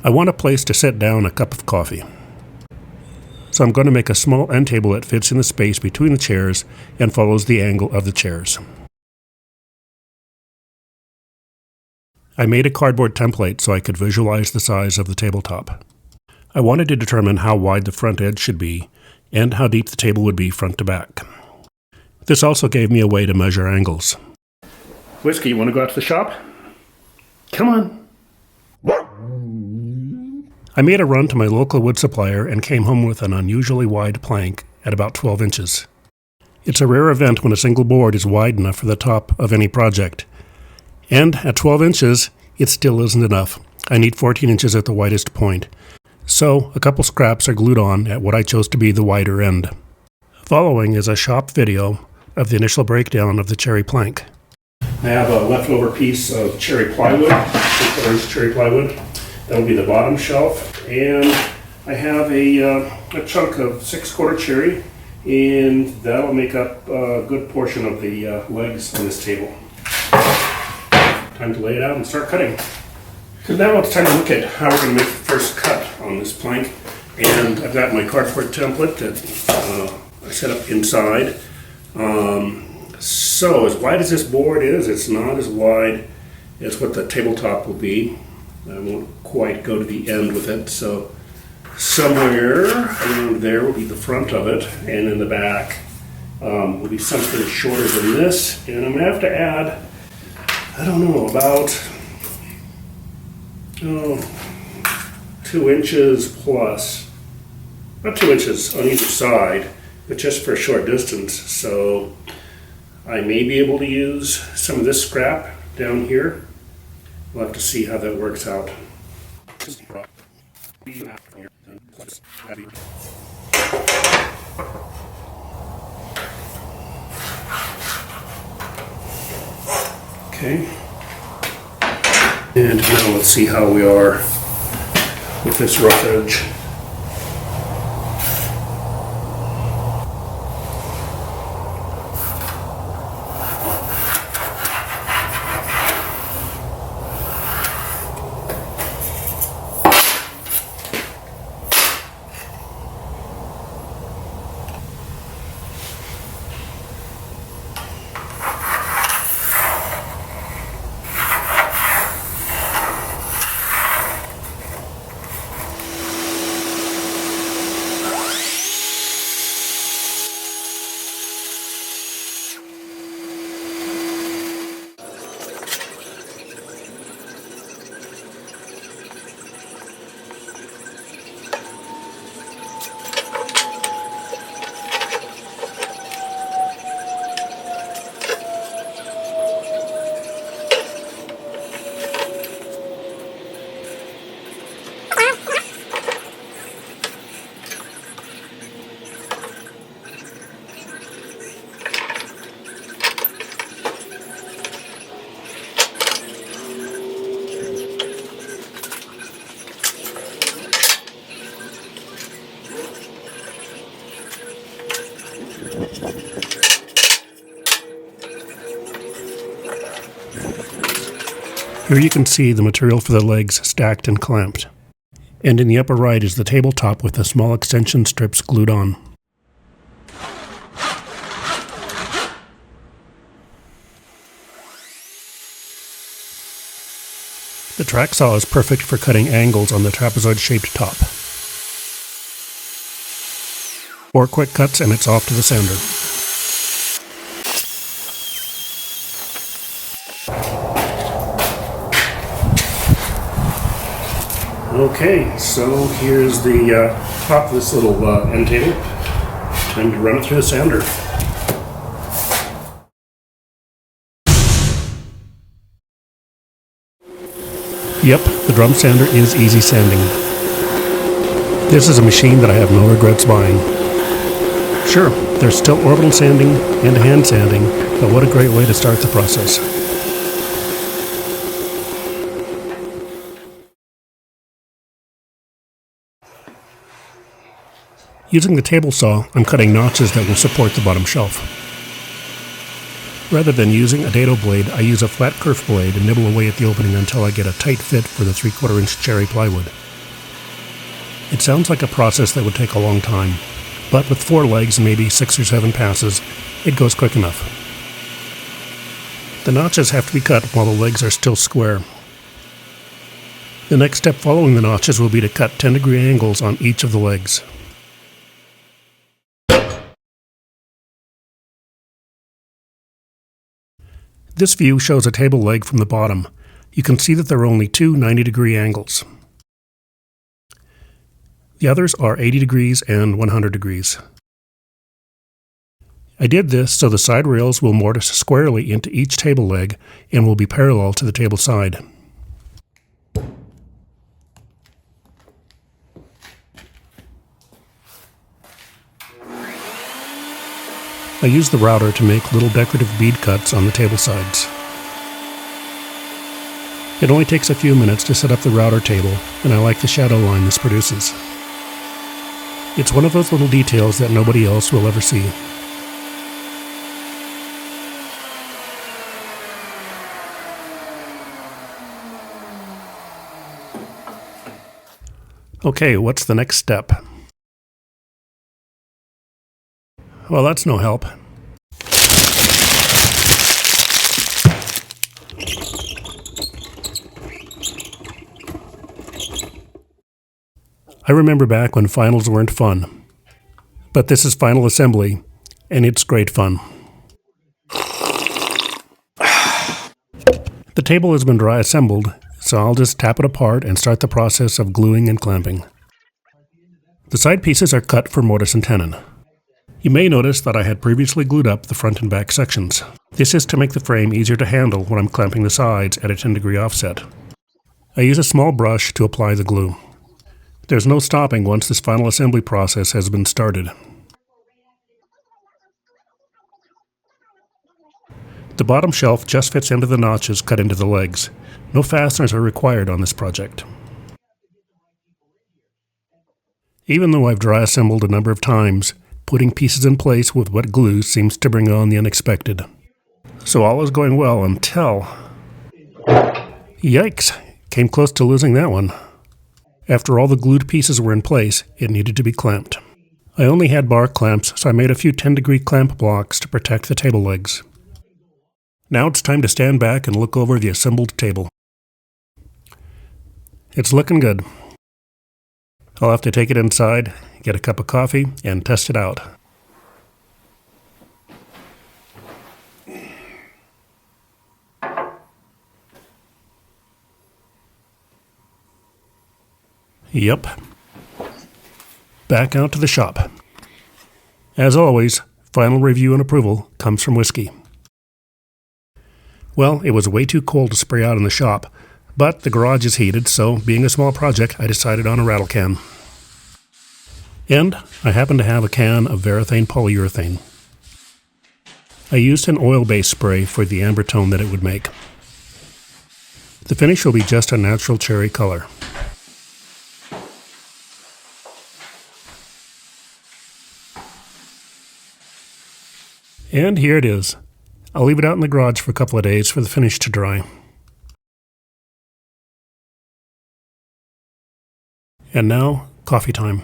I want a place to set down a cup of coffee. So I'm going to make a small end table that fits in the space between the chairs and follows the angle of the chairs. I made a cardboard template so I could visualize the size of the tabletop. I wanted to determine how wide the front edge should be and how deep the table would be front to back. This also gave me a way to measure angles. Whiskey, you want to go out to the shop? Come on. I made a run to my local wood supplier and came home with an unusually wide plank at about 12 inches. It's a rare event when a single board is wide enough for the top of any project. And at 12 inches, it still isn't enough. I need 14 inches at the widest point. So a couple scraps are glued on at what I chose to be the wider end. Following is a shop video of the initial breakdown of the cherry plank. I have a leftover piece of cherry plywood, 3/4 cherry plywood. That'll be the bottom shelf. And I have a chunk of 6/4 cherry, and that'll make up a good portion of the legs on this table. Time to lay it out and start cutting. So now it's time to look at how we're going to make the first cut on this plank. And I've got my cardboard template that I set up inside. So as wide as this board is, it's not as wide as what the tabletop will be. I won't quite go to the end with it, so somewhere around there will be the front of it, and in the back will be something shorter than this. And I'm going to have to add, I don't know, about 2 inches plus, about 2 inches on either side, but just for a short distance. So I may be able to use some of this scrap down here. We'll have to see how that works out. Okay. And now let's see how we are with this rough edge. Here you can see the material for the legs stacked and clamped. And in the upper right is the tabletop with the small extension strips glued on. The track saw is perfect for cutting angles on the trapezoid-shaped top. 4 quick cuts and it's off to the sander. Okay, so here's the top of this little end table. Time to run it through the sander. Yep, the drum sander is easy sanding. This is a machine that I have no regrets buying. Sure, there's still orbital sanding and hand sanding, but what a great way to start the process. Using the table saw, I'm cutting notches that will support the bottom shelf. Rather than using a dado blade, I use a flat kerf blade and nibble away at the opening until I get a tight fit for the 3/4 inch cherry plywood. It sounds like a process that would take a long time, but with 4 legs and maybe 6 or 7 passes, it goes quick enough. The notches have to be cut while the legs are still square. The next step following the notches will be to cut 10-degree angles on each of the legs. This view shows a table leg from the bottom. You can see that there are only 2 90-degree angles. The others are 80 degrees and 100 degrees. I did this so the side rails will mortise squarely into each table leg and will be parallel to the table side. I used the router to make little decorative bead cuts on the table sides. It only takes a few minutes to set up the router table, and I like the shadow line this produces. It's one of those little details that nobody else will ever see. Okay, what's the next step? Well, that's no help. I remember back when finals weren't fun. But this is final assembly, and it's great fun. The table has been dry assembled, so I'll just tap it apart and start the process of gluing and clamping. The side pieces are cut for mortise and tenon. You may notice that I had previously glued up the front and back sections. This is to make the frame easier to handle when I'm clamping the sides at a 10-degree offset. I use a small brush to apply the glue. There's no stopping once this final assembly process has been started. The bottom shelf just fits into the notches cut into the legs. No fasteners are required on this project. Even though I've dry assembled a number of times, putting pieces in place with wet glue seems to bring on the unexpected. So all is going well until... Yikes! Came close to losing that one. After all the glued pieces were in place, it needed to be clamped. I only had bar clamps, so I made a few 10-degree clamp blocks to protect the table legs. Now it's time to stand back and look over the assembled table. It's looking good. I'll have to take it inside, get a cup of coffee, and test it out. Yep. Back out to the shop. As always, final review and approval comes from whiskey. Well, it was way too cold to spray out in the shop, but the garage is heated, so being a small project, I decided on a rattle can. And I happen to have a can of varathane polyurethane. I used an oil-based spray for the amber tone that it would make. The finish will be just a natural cherry color. And here it is. I'll leave it out in the garage for a couple of days for the finish to dry. And now, coffee time.